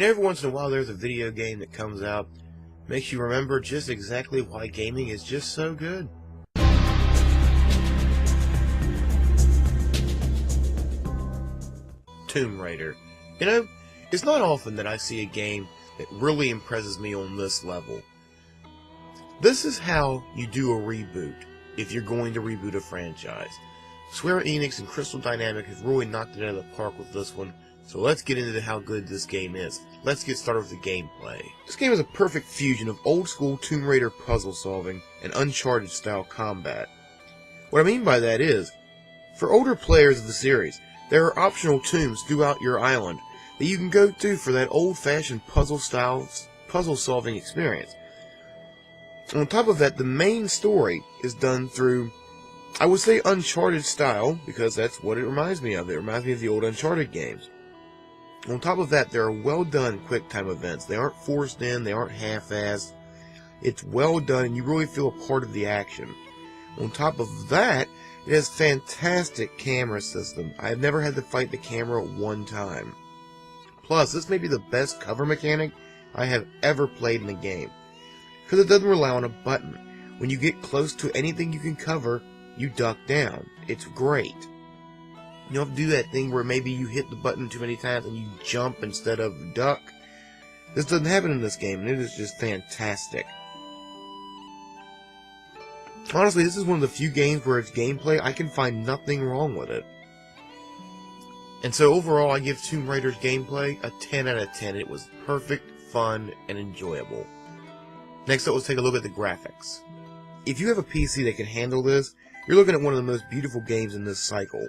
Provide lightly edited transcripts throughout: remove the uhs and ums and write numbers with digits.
Every once in a while there's a video game that comes out, makes you remember just exactly why gaming is just so good. Tomb Raider. It's not often that I see a game that really impresses me on this level. This is how you do a reboot, if you're going to reboot a franchise. Square Enix and Crystal Dynamics have really knocked it out of the park with this one, so let's get into how good this game is. Let's get started with the gameplay. This game is a perfect fusion of old school Tomb Raider puzzle solving and Uncharted style combat. What I mean by that is, for older players of the series, there are optional tombs throughout your island that you can go to for that old-fashioned puzzle solving experience. On top of that, the main story is done through, I would say, Uncharted style, because that's what it reminds me of. It reminds me of the old Uncharted games. On top of that, there are well-done quick-time events. They aren't forced in, they aren't half-assed. It's well done, and you really feel a part of the action. On top of that, it has fantastic camera system. I have never had to fight the camera one time. Plus, this may be the best cover mechanic I have ever played in a game, because it doesn't rely on a button. When you get close to anything you can cover, you duck down. It's great. You don't have to do that thing where maybe you hit the button too many times and you jump instead of duck. This doesn't happen in this game, and it is just fantastic. Honestly, this is one of the few games where its gameplay, I can find nothing wrong with it. And so overall, I give Tomb Raider's gameplay a 10 out of 10. It was perfect, fun, and enjoyable. Next up, let's take a look at the graphics. If you have a PC that can handle this, you're looking at one of the most beautiful games in this cycle.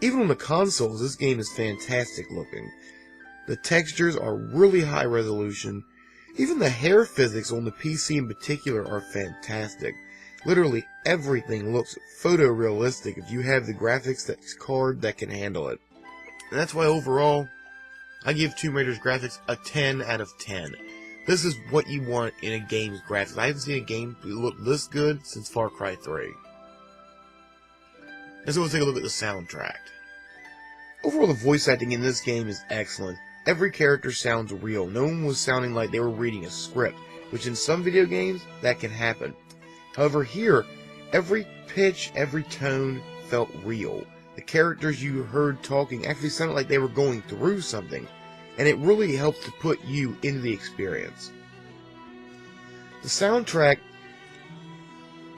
Even on the consoles, this game is fantastic looking. The textures are really high resolution. Even the hair physics on the PC in particular are fantastic. Literally everything looks photorealistic if you have the graphics card that can handle it. And that's why overall, I give Tomb Raider's graphics a 10 out of 10. This is what you want in a game's graphics. I haven't seen a game look this good since Far Cry 3. And so let's take a look at the soundtrack. Overall, the voice acting in this game is excellent. Every character sounds real. No one was sounding like they were reading a script, which in some video games, that can happen. However, here, every pitch, every tone felt real. The characters you heard talking actually sounded like they were going through something, and it really helped to put you into the experience. The soundtrack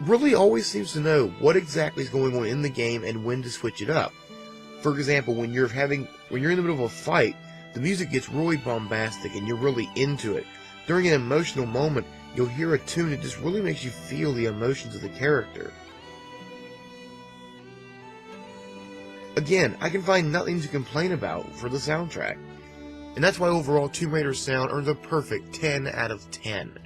really always seems to know what exactly is going on in the game and when to switch it up. For example, when you're in the middle of a fight, the music gets really bombastic and you're really into it. During an emotional moment, you'll hear a tune that just really makes you feel the emotions of the character. Again, I can find nothing to complain about for the soundtrack. And that's why overall Tomb Raider's sound earns a perfect 10 out of 10.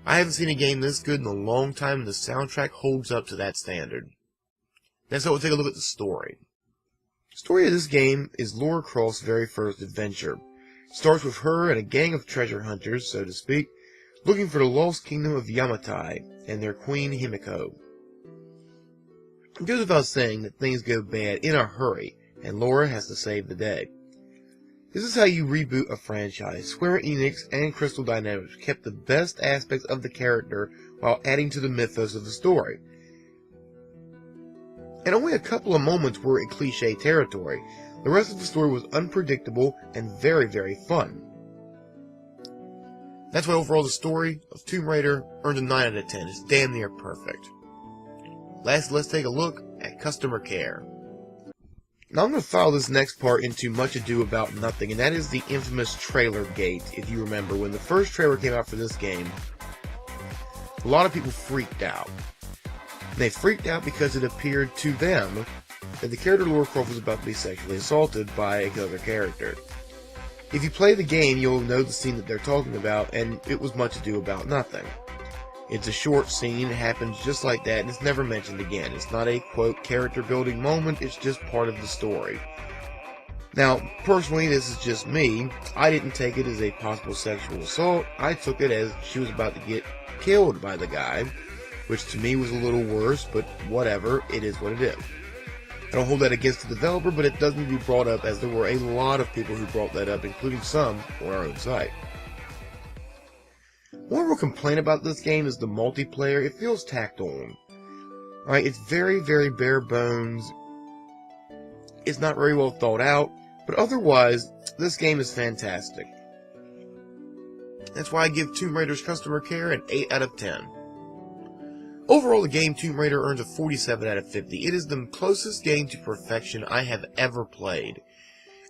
I haven't seen a game this good in a long time, and the soundtrack holds up to that standard. Next up, we'll take a look at the story. The story of this game is Lara Croft's very first adventure. It starts with her and a gang of treasure hunters, so to speak, looking for the lost kingdom of Yamatai and their queen Himiko. It goes without saying that things go bad in a hurry, and Lara has to save the day. This is how you reboot a franchise. Square Enix and Crystal Dynamics kept the best aspects of the character while adding to the mythos of the story. And only a couple of moments were in cliché territory. The rest of the story was unpredictable and very, very fun. That's why overall the story of Tomb Raider earns a 9 out of 10. It's damn near perfect. Last, let's take a look at customer care. Now I'm going to file this next part into Much Ado About Nothing, and that is the infamous trailer gate. If you remember, when the first trailer came out for this game, a lot of people freaked out. They freaked out because it appeared to them that the character Lara Croft was about to be sexually assaulted by another character. If you play the game, you'll know the scene that they're talking about, and it was Much Ado About Nothing. It's a short scene, it happens just like that, and it's never mentioned again. It's not a, quote, character building moment, it's just part of the story. Now, personally, this is just me. I didn't take it as a possible sexual assault. I took it as she was about to get killed by the guy, which to me was a little worse, but whatever, it is what it is. don't hold that against the developer, but it does need to be brought up, as there were a lot of people who brought that up, including some on our own site. One real complaint about this game is the multiplayer. It feels tacked on. Alright, it's very, very bare bones. It's not very well thought out, but otherwise, this game is fantastic. That's why I give Tomb Raider's customer care an 8 out of 10. Overall, the game Tomb Raider earns a 47 out of 50. It is the closest game to perfection I have ever played,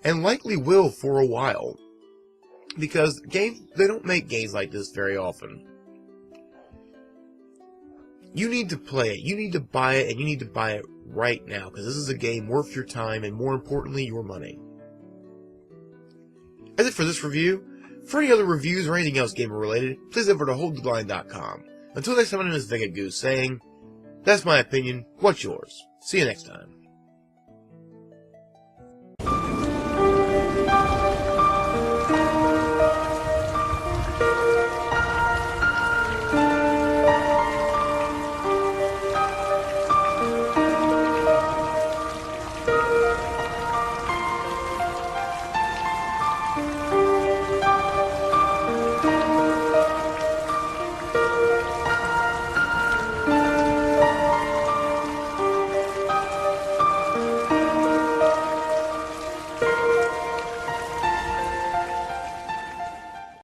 and likely will for a while, because they don't make games like this very often. You need to play it, you need to buy it, and you need to buy it right now, because this is a game worth your time, and more importantly, your money. That's it for this review. For any other reviews or anything else gamer related, please head over to holdtheline.com. Until next time, my name is Vega-Goose saying, that's my opinion, what's yours? See you next time.